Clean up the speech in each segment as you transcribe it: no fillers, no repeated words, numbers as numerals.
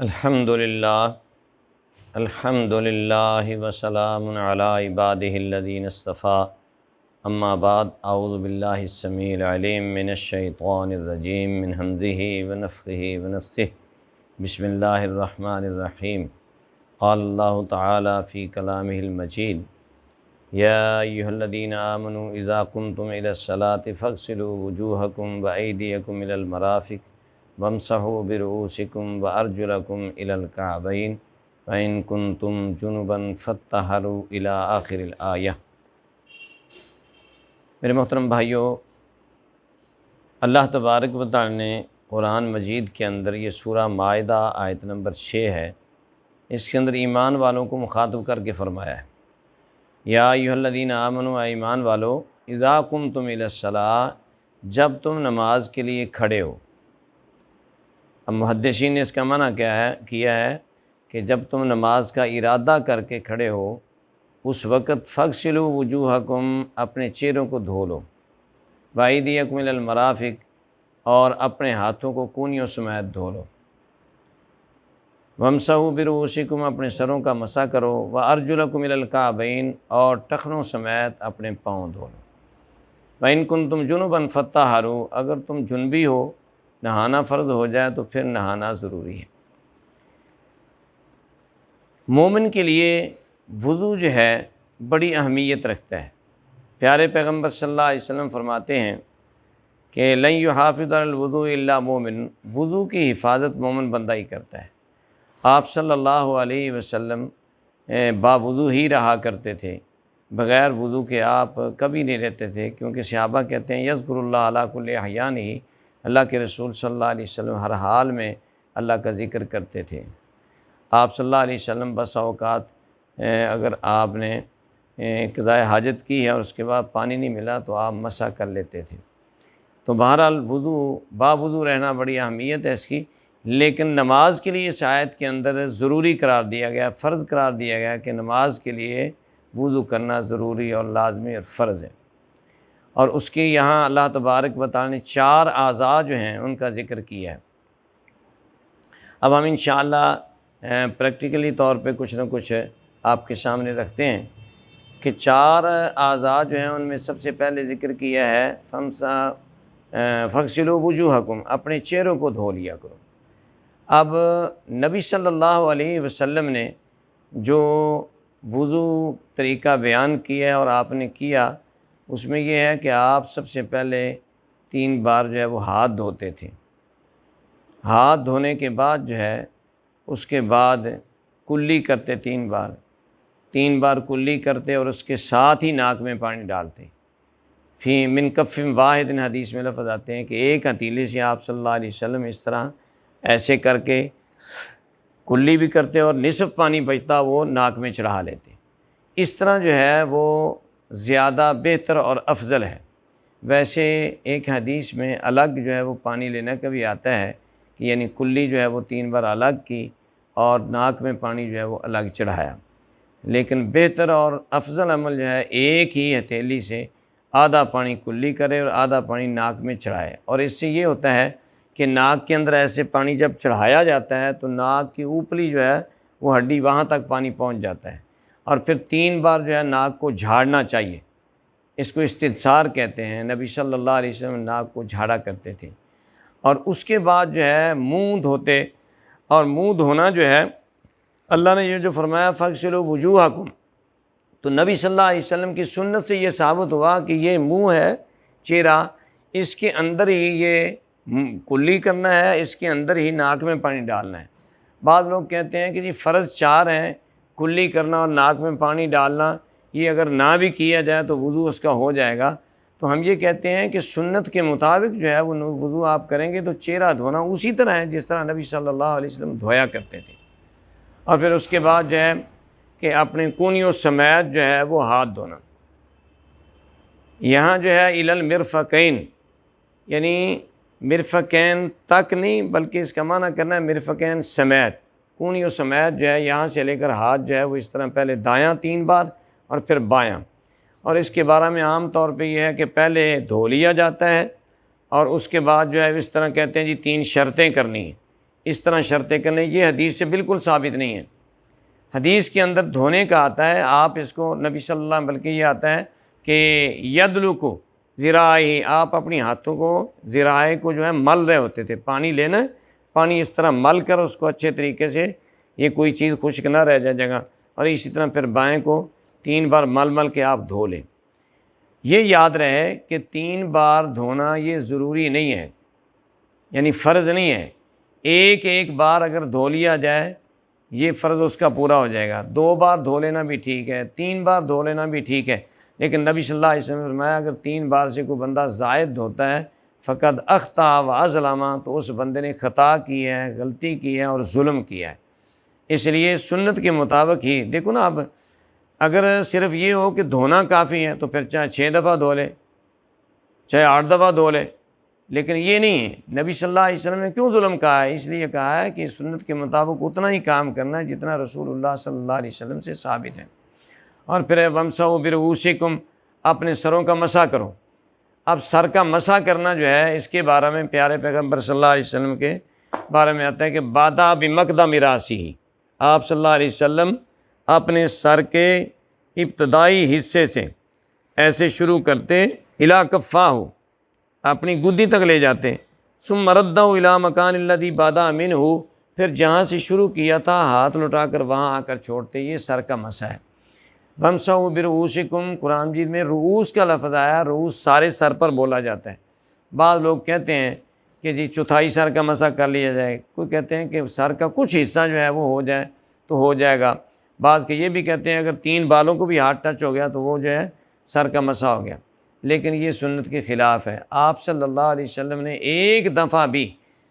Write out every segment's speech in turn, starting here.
الحمد للہ وسلام علی عبادہ الذین اصطفیٰ اما بعد اعوذ باللہ السمیع العلیم من الشیطان الرجیم من ہمزہ ونفخہ ونفثہ بسم اللہ الرحمن الرحیم قال اللہ تعالی فی کلامہ المجید یا ایہا الذین آمنوا اذا قمتم الی الصلاۃ فاغسلوا وجوہکم وایدیکم الی المرافق وامسحوا برؤوسکم وارجلکم الی الکعبین وَإِن كُنتُمْ جُنُبًا فَاطَّهَّرُوا إِلَىٰ آخِرِ الْآیَةِ۔ میرے محترم بھائیوں، اللہ تبارک و تعالی نے قرآن مجید کے اندر یہ سورہ مائدہ آیت نمبر 6 ہے، اس کے اندر ایمان والوں کو مخاطب کر کے فرمایا ہے، یا ایھا الذین آمنوا، اے ایمان والو، اذا قمتم الی الصلاۃ، جب تم نماز کے لیے کھڑے ہو۔ اب محدثین نے اس کا معنی کیا ہے کہ جب تم نماز کا ارادہ کر کے کھڑے ہو اس وقت فاغسلوا وجوہکم، اپنے چہروں کو دھو لو، وایدیکم الی المرافق، اور اپنے ہاتھوں کو کونیوں سمیت دھو لو، وامسحوا برؤوسکم، اپنے سروں کا مسح کرو، وارجلکم الی الکعبین، اور ٹخنوں سمیت اپنے پاؤں دھو لو۔ وَإِن كُنتُمْ جُنُبًا فَاطَّهَّرُوا، اگر تم جنبی ہو، نہانا فرض ہو جائے تو پھر نہانا ضروری ہے۔ مومن کے لیے وضو جو ہے بڑی اہمیت رکھتا ہے۔ پیارے پیغمبر صلی اللہ علیہ وسلم فرماتے ہیں کہ لن یحافظ علی الوضوء الا مومن، وضو کی حفاظت مومن بندہ ہی کرتا ہے۔ آپ صلی اللہ علیہ وسلم باوضو ہی رہا کرتے تھے، بغیر وضو کے آپ کبھی نہیں رہتے تھے، کیونکہ صحابہ کہتے ہیں یذکر اللہ علی کل احیانہ، اللہ کے رسول صلی اللہ علیہ وسلم ہر حال میں اللہ کا ذکر کرتے تھے۔ آپ صلی اللہ علیہ وسلم بسا اوقات اگر آپ نے قضاء حاجت کی ہے اور اس کے بعد پانی نہیں ملا تو آپ مسح کر لیتے تھے۔ تو بہرحال باوضو رہنا بڑی اہمیت ہے اس کی، لیکن نماز کے لیے اس آیت کے اندر ضروری قرار دیا گیا، فرض قرار دیا گیا کہ نماز کے لیے وضو کرنا ضروری اور لازمی اور فرض ہے۔ اور اس کی یہاں اللہ تبارک و تعالی نے 4 اعضاء جو ہیں ان کا ذکر کیا ہے۔ اب ہم انشاءاللہ پریکٹیکلی طور پہ کچھ نہ کچھ آپ کے سامنے رکھتے ہیں کہ 4 اعضاء جو ہیں ان میں سب سے پہلے ذکر کیا ہے فاغسلوا وجوہکم، اپنے چہروں کو دھو لیا کرو۔ اب نبی صلی اللہ علیہ وسلم نے جو وضو طریقہ بیان کیا ہے اور آپ نے کیا، اس میں یہ ہے کہ آپ سب سے پہلے 3 بار جو ہے وہ ہاتھ دھوتے تھے۔ ہاتھ دھونے کے بعد جو ہے اس کے بعد کلی کرتے 3 بار کلی کرتے، اور اس کے ساتھ ہی ناک میں پانی ڈالتے۔ فی من کف واحد، حدیث میں لفظ آتے ہیں کہ ایک ہتھیلے سے آپ صلی اللہ علیہ وسلم اس طرح ایسے کر کے کلی بھی کرتے اور نصف پانی بچتا وہ ناک میں چڑھا لیتے۔ اس طرح جو ہے وہ زیادہ بہتر اور افضل ہے۔ ویسے ایک حدیث میں الگ جو ہے وہ پانی لینے کا بھی آتا ہے کہ یعنی کلی جو ہے وہ 3 بار الگ کی اور ناک میں پانی جو ہے وہ الگ چڑھایا، لیکن بہتر اور افضل عمل جو ہے ایک ہی ہتھیلی سے آدھا پانی کلی کرے اور آدھا پانی ناک میں چڑھائے۔ اور اس سے یہ ہوتا ہے کہ ناک کے اندر ایسے پانی جب چڑھایا جاتا ہے تو ناک کی اوپری جو ہے وہ ہڈی وہاں تک پانی پہنچ جاتا ہے، اور پھر 3 بار جو ہے ناک کو جھاڑنا چاہیے۔ اس کو استنثار کہتے ہیں۔ نبی صلی اللہ علیہ وسلم ناک کو جھاڑا کرتے تھے، اور اس کے بعد جو ہے منہ دھوتے، اور منہ دھونا جو ہے اللہ نے یہ جو فرمایا فاغسلوا وجوہکم، تو نبی صلی اللہ علیہ وسلم کی سنت سے یہ ثابت ہوا کہ یہ منہ ہے، چہرہ، اس کے اندر ہی یہ کلی کرنا ہے، اس کے اندر ہی ناک میں پانی ڈالنا ہے۔ بعض لوگ کہتے ہیں کہ جی فرض 4 ہیں، کلی کرنا اور ناک میں پانی ڈالنا، یہ اگر نہ بھی کیا جائے تو وضو اس کا ہو جائے گا۔ تو ہم یہ کہتے ہیں کہ سنت کے مطابق جو ہے وہ وضو آپ کریں گے تو چہرہ دھونا اسی طرح ہے جس طرح نبی صلی اللہ علیہ وسلم دھویا کرتے تھے، اور پھر اس کے بعد جو ہے کہ اپنے کونیوں سمیت جو ہے وہ ہاتھ دھونا۔ یہاں جو ہے الی المرفقین، یعنی مرفقین تک نہیں بلکہ اس کا معنی کرنا ہے مرفقین سمیت، کونیوں سمیت جو ہے یہاں سے لے کر ہاتھ جو ہے وہ اس طرح پہلے دایاں 3 بار اور پھر بایاں۔ اور اس کے بارے میں عام طور پہ یہ ہے کہ پہلے دھو لیا جاتا ہے، اور اس کے بعد جو ہے اس طرح کہتے ہیں جی 3 شرطیں کرنی ہیں اس طرح شرطیں کرنے، یہ حدیث سے بالکل ثابت نہیں ہے۔ حدیث کے اندر دھونے کا آتا ہے، آپ اس کو نبی صلی اللہ علیہ وسلم، بلکہ یہ آتا ہے کہ یدلکو ذراعی، آپ اپنی ہاتھوں کو، ذراعی کو جو ہے مل رہے ہوتے تھے، پانی لینا ہے، پانی اس طرح مل کر اس کو اچھے طریقے سے، یہ کوئی چیز خشک نہ رہ جائے جگہ، اور اسی طرح پھر بائیں کو 3 بار مل مل کے آپ دھو لیں۔ یہ یاد رہے کہ 3 بار دھونا یہ ضروری نہیں ہے، یعنی فرض نہیں ہے۔ ایک بار اگر دھو لیا جائے یہ فرض اس کا پورا ہو جائے گا، 2 بار دھو لینا بھی ٹھیک ہے، 3 بار دھو لینا بھی ٹھیک ہے، لیکن نبی صلی اللہ علیہ وسلم نے فرمایا اگر 3 بار سے کوئی بندہ زائد دھوتا ہے فقد اخطا و اظلم، تو اس بندے نے خطا کی ہے، غلطی کی ہے اور ظلم کیا ہے۔ اس لیے سنت کے مطابق ہی دیکھو نا، اب اگر صرف یہ ہو کہ دھونا کافی ہے تو پھر چاہے 6 دفعہ دھو لے، چاہے 8 دفعہ دھو لے، لیکن یہ نہیں ہے۔ نبی صلی اللہ علیہ وسلم نے کیوں ظلم کہا ہے؟ اس لیے کہا ہے کہ سنت کے مطابق اتنا ہی کام کرنا ہے جتنا رسول اللہ صلی اللہ علیہ وسلم سے ثابت ہے۔ اور پھر وَامْسَحُوا بِرُؤُوسِکُمْ، اپنے سروں کا مسح کرو۔ اب سر کا مسح کرنا جو ہے، اس کے بارے میں پیارے پیغمبر صلی اللہ علیہ وسلم کے بارے میں آتا ہے کہ بَادَأَ بِمَقْدَمِ رَأْسِهِ، آپ صلی اللہ علیہ وسلم اپنے سر کے ابتدائی حصے سے ایسے شروع کرتے، اِلیٰ کَفَّاهُ، اپنی گدی تک لے جاتے، ثم ردّہ الی مکان الذی بدا منہ، پھر جہاں سے شروع کیا تھا ہاتھ لٹا کر وہاں آ کر چھوڑتے۔ یہ سر کا مسح ہے۔ وَامْسَحُوا بِرُؤُوسِکُمْ، قرآن مجید میں رؤوس کا لفظ آیا، رؤوس سارے سر پر بولا جاتا ہے۔ بعض لوگ کہتے ہیں کہ جی چوتھائی سر کا مسح کر لیا جائے، کوئی کہتے ہیں کہ سر کا کچھ حصہ جو ہے وہ ہو جائے تو ہو جائے گا، بعض کہ یہ بھی کہتے ہیں اگر 3 بالوں کو بھی ہاتھ ٹچ ہو گیا تو وہ جو ہے سر کا مسح ہو گیا، لیکن یہ سنت کے خلاف ہے۔ آپ صلی اللہ علیہ وسلم نے ایک دفعہ بھی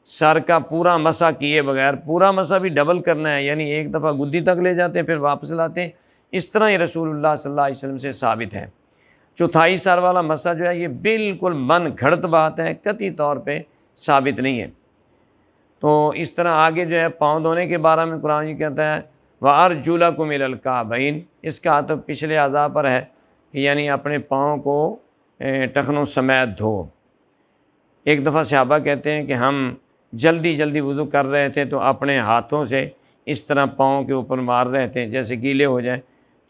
سر کا پورا مسح کیے بغیر، پورا مسح بھی ڈبل کرنا ہے، یعنی ایک دفعہ گدی تک لے جاتے ہیں پھر واپس لاتے ہیں، اس طرح یہ رسول اللہ صلی اللہ علیہ وسلم سے ثابت ہے۔ چوتھائی سر والا مسح جو ہے یہ بالکل من گھڑت بات ہے، قطعی طور پہ ثابت نہیں ہے۔ تو اس طرح آگے جو ہے پاؤں دھونے کے بارے میں قرآن یہ کہتا ہے وَأَرْجُلَكُمْ إِلَى الْكَعْبَيْنِ، اس کا عطف پچھلے اعضاء پر ہے کہ یعنی اپنے پاؤں کو ٹخنوں سمیت دھو۔ ایک دفعہ صحابہ کہتے ہیں کہ ہم جلدی وضو کر رہے تھے تو اپنے ہاتھوں سے اس طرح پاؤں کے اوپر مار رہے تھے جیسے گیلے ہو جائیں،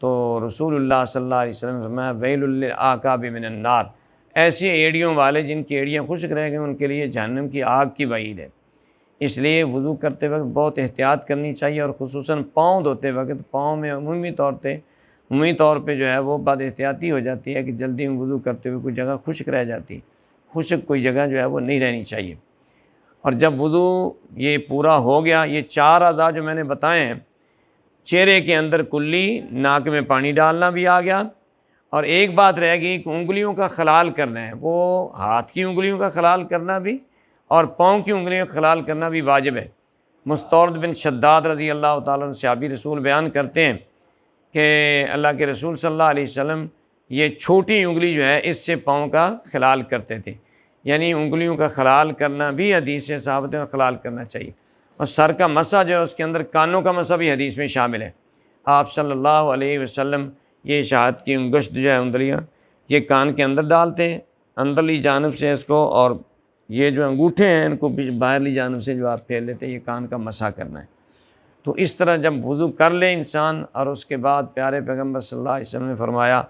تو رسول اللہ صلی اللہ علیہ وسلم نے فرمایا ویل للعقاب من النار، ایسی ایڑیوں والے جن کی ایڑیاں خشک رہ گئیں ان کے لیے جہنم کی آگ کی وعید ہے۔ اس لیے وضو کرتے وقت بہت احتیاط کرنی چاہیے، اور خصوصاً پاؤں دھوتے وقت پاؤں میں عمومی طور پہ جو ہے وہ بد احتیاطی ہو جاتی ہے کہ جلدی میں وضو کرتے ہوئے کوئی جگہ خشک رہ جاتی ہے، خشک کوئی جگہ جو ہے وہ نہیں رہنی چاہیے۔ اور جب وضو یہ پورا ہو گیا، یہ 4 اعضاء جو میں نے بتائے ہیں، چہرے کے اندر کلی، ناک میں پانی ڈالنا بھی آ گیا، اور ایک بات رہ گئی کہ انگلیوں کا خلال کرنا ہے، وہ ہاتھ کی انگلیوں کا خلال کرنا بھی اور پاؤں کی انگلیوں کا خلال کرنا بھی واجب ہے۔ مستورد بن شداد رضی اللہ تعالیٰ عنہ صحابی رسول بیان کرتے ہیں کہ اللہ کے رسول صلی اللہ علیہ وسلم یہ چھوٹی انگلی جو ہے اس سے پاؤں کا خلال کرتے تھے، یعنی انگلیوں کا خلال کرنا بھی حدیث سے ثابت ہے اور خلال کرنا چاہیے۔ اور سر کا مسح جو ہے اس کے اندر کانوں کا مسح بھی حدیث میں شامل ہے۔ آپ صلی اللہ علیہ وسلم یہ شہادت کی انگشت جو ہے انگلیاں یہ کان کے اندر ڈالتے ہیں اندرلی جانب سے اس کو، اور یہ جو انگوٹھے ہیں ان کو باہرلی جانب سے جو آپ پھیر لیتے ہیں، یہ کان کا مسح کرنا ہے۔ تو اس طرح جب وضو کر لے انسان، اور اس کے بعد پیارے پیغمبر صلی اللہ علیہ وسلم نے فرمایا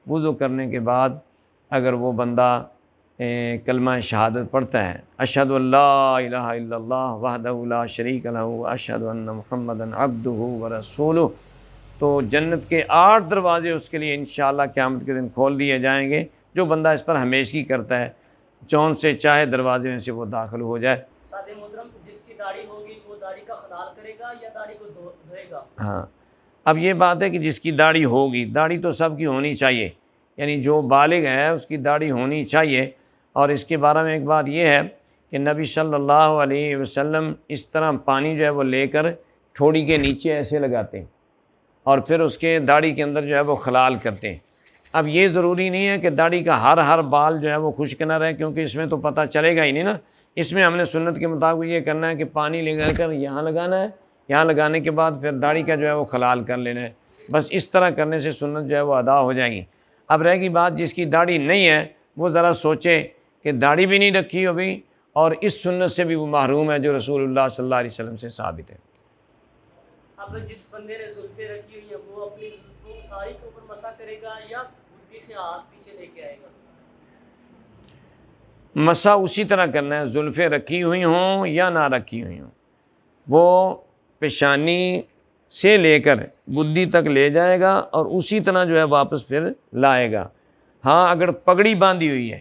وضو کرنے کے بعد اگر وہ بندہ کلمہ شہادت پڑھتا ہے، اشہد ان لا الہ الا اللہ وحدہ لا شریک لہ اشہد ان محمدًا عبدہ ورسولہ، تو جنت کے 8 دروازے اس کے لیے انشاءاللہ قیامت کے دن کھول دیے جائیں گے۔ جو بندہ اس پر ہمیشگی کرتا ہے، جون سے چاہے دروازے میں سے وہ داخل ہو جائے۔ سادہ محترم، جس کی داڑھی ہوگی وہ داڑھی کا خلال کرے گا یا داڑھی کو دھوئے گا؟ ہاں، اب یہ بات ہے کہ جس کی داڑھی ہوگی، داڑھی تو سب کی ہونی چاہیے، یعنی جو بالغ ہے اس کی داڑھی ہونی چاہیے۔ اور اس کے بارے میں ایک بات یہ ہے کہ نبی صلی اللہ علیہ وسلم اس طرح پانی جو ہے وہ لے کر ٹھوڑی کے نیچے ایسے لگاتے ہیں اور پھر اس کے داڑھی کے اندر جو ہے وہ خلال کرتے ہیں۔ اب یہ ضروری نہیں ہے کہ داڑھی کا ہر بال جو ہے وہ خشک نہ رہے، کیونکہ اس میں تو پتہ چلے گا ہی نہیں نا۔ اس میں ہم نے سنت کے مطابق یہ کرنا ہے کہ پانی لگا کر یہاں لگانا ہے، یہاں لگانے کے بعد پھر داڑھی کا جو ہے وہ خلال کر لینا ہے، بس اس طرح کرنے سے سنت جو ہے وہ ادا ہو جائے گی۔ اب رہ گی بات جس کی داڑھی نہیں ہے، وہ ذرا سوچے کہ داڑھی بھی نہیں رکھی ہوگی اور اس سنت سے بھی وہ محروم ہے جو رسول اللہ صلی اللہ علیہ وسلم سے ثابت ہے۔ اب جس بندے نے زلفیں رکھی ہوئی ہیں وہ اپنی زلفوں ساری کے اوپر مسح کرے گا یا گھٹی سے ہاتھ پیچھے لے کے آئے گا؟ مسح اسی طرح کرنا ہے، زلفیں رکھی ہوئی ہوں یا نہ رکھی ہوئی ہوں، وہ پیشانی سے لے کر گدی تک لے جائے گا اور اسی طرح جو ہے واپس پھر لائے گا۔ ہاں اگر پگڑی باندھی ہوئی ہے،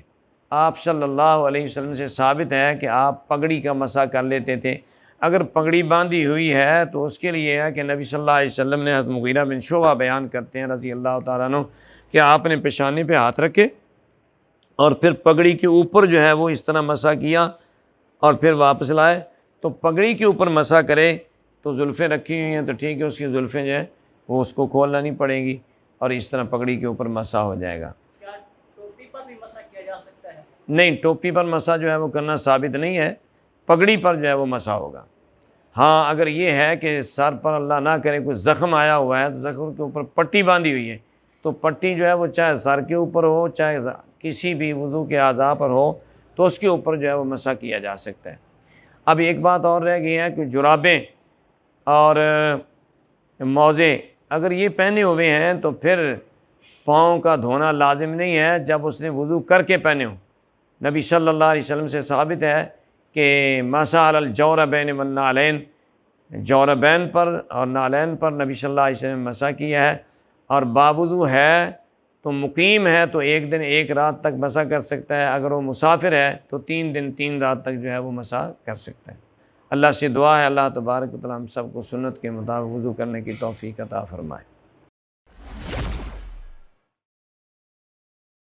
آپ صلی اللہ علیہ وسلم سے ثابت ہے کہ آپ پگڑی کا مسح کر لیتے تھے، اگر پگڑی باندھی ہوئی ہے تو اس کے لیے ہے کہ نبی صلی اللہ علیہ وسلم نے، حضرت مغیرہ بن شعبہ بیان کرتے ہیں رضی اللہ تعالیٰ عنہ کہ آپ نے پیشانی پہ ہاتھ رکھے اور پھر پگڑی کے اوپر جو ہے وہ اس طرح مسح کیا اور پھر واپس لائے۔ تو پگڑی کے اوپر مسح کرے تو زلفیں رکھی ہوئی ہیں تو ٹھیک ہے، اس کی زلفیں جو ہے وہ اس کو کھولنا نہیں پڑے گی اور اس طرح پگڑی کے اوپر مسح ہو جائے گا۔ کیا ٹوپی پر بھی مسح کیا جا سکتا ہے؟ نہیں، ٹوپی پر مسح جو ہے وہ کرنا ثابت نہیں ہے، پگڑی پر جو ہے وہ مسح ہوگا۔ ہاں اگر یہ ہے کہ سر پر اللہ نہ کرے کوئی زخم آیا ہوا ہے تو زخم کے اوپر پٹی باندھی ہوئی ہے تو پٹی جو ہے وہ چاہے سر کے اوپر ہو چاہے کسی بھی وضو کے اعضاء پر ہو تو اس کے اوپر جو ہے وہ مسح کیا جا سکتا ہے۔ اب ایک بات اور رہ گئی ہے کہ جرابیں اور موزے اگر یہ پہنے ہوئے ہیں تو پھر پاؤں کا دھونا لازم نہیں ہے جب اس نے وضو کر کے پہنے ہوں۔ نبی صلی اللہ علیہ وسلم سے ثابت ہے کہ مسح علی الجوربین والنعلین، جوربین پر اور نعلین پر نبی صلی اللہ علیہ وسلم نے مسح کیا ہے، اور باوضو ہے تو مقیم ہے تو ایک دن ایک رات تک مسح کر سکتا ہے، اگر وہ مسافر ہے تو 3 دن 3 رات تک جو ہے وہ مسح کر سکتا ہے۔ اللہ سے دعا ہے اللہ تبارک و تعالی ہم سب کو سنت کے مطابق وضو کرنے کی توفیق عطا فرمائے۔